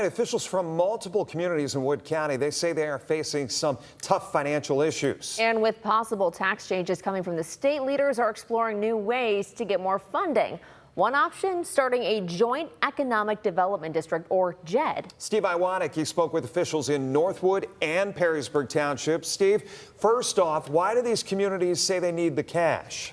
Officials from multiple communities in Wood County, they say they are facing some tough financial issues. And with possible tax changes coming from the state, leaders are exploring new ways to get more funding. One option, starting a joint economic development district, or JED. Steve Iwanek, he spoke with officials in Northwood and Perrysburg Township. Steve, first off, why do these communities say they need the cash?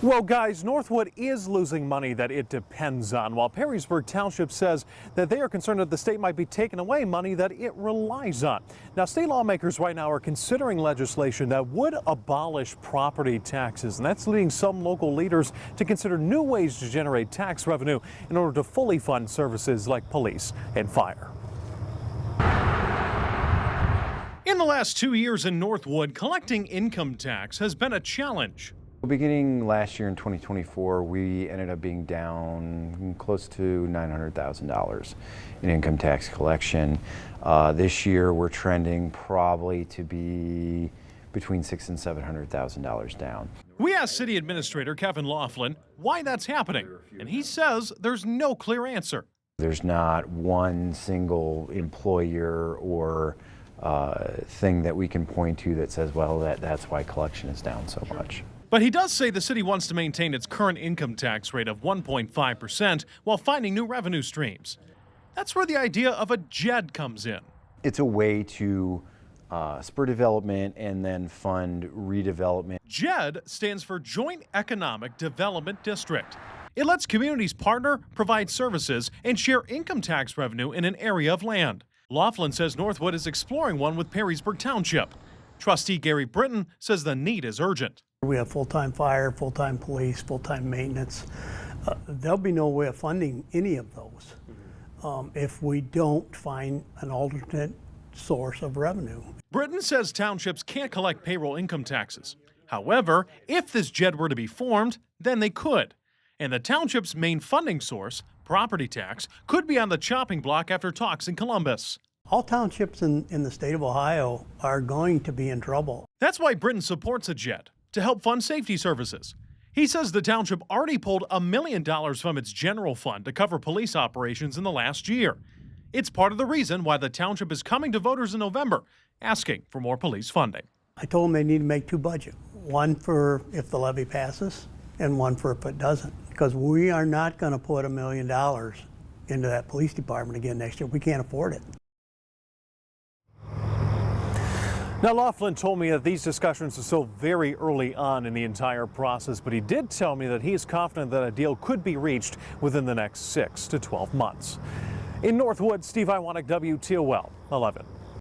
Well, guys, Northwood is losing money that it depends on, while Perrysburg Township says that they are concerned that the state might be taking away money that it relies on. Now, state lawmakers right now are considering legislation that would abolish property taxes, and that's leading some local leaders to consider new ways to generate tax revenue in order to fully fund services like police and fire. In the last 2 years in Northwood, collecting income tax has been a challenge. Beginning last year in 2024, we ended up being down close to $900,000 in income tax collection. This year, we're trending probably to be between $600,000 and $700,000 down. We asked City Administrator Kevin Laughlin why that's happening, and he says there's no clear answer. There's not one single employer or thing that we can point to that says, well, that's why collection is down so much. But he does say the city wants to maintain its current income tax rate of 1.5% while finding new revenue streams. That's where the idea of a JED comes in. It's a way to spur development and then fund redevelopment. JED stands for Joint Economic Development District. It lets communities partner, provide services, and share income tax revenue in an area of land. Laughlin says Northwood is exploring one with Perrysburg Township. Trustee Gary Britton says the need is urgent. We have full-time fire, full-time police, full-time maintenance. There'll be no way of funding any of those if we don't find an alternate source of revenue. Britton says townships can't collect payroll income taxes. However, if this JED were to be formed, then they could. And the township's main funding source, property tax, could be on the chopping block after talks in Columbus. All townships in the state of Ohio are going to be in trouble. That's why Britton supports a JED, to help fund safety services. He says the township already pulled $1 million from its general fund to cover police operations in the last year. It's part of the reason why the township is coming to voters in November, asking for more police funding. I told them they need to make two budgets, one for if the levy passes and one for if it doesn't, because we are not going to put $1 million into that police department again next year. We can't afford it. Now, Laughlin told me that these discussions are still very early on in the entire process, but he did tell me that he is confident that a deal could be reached within the next 6 to 12 months. In Northwood, Steve Iwanek, WTOL 11.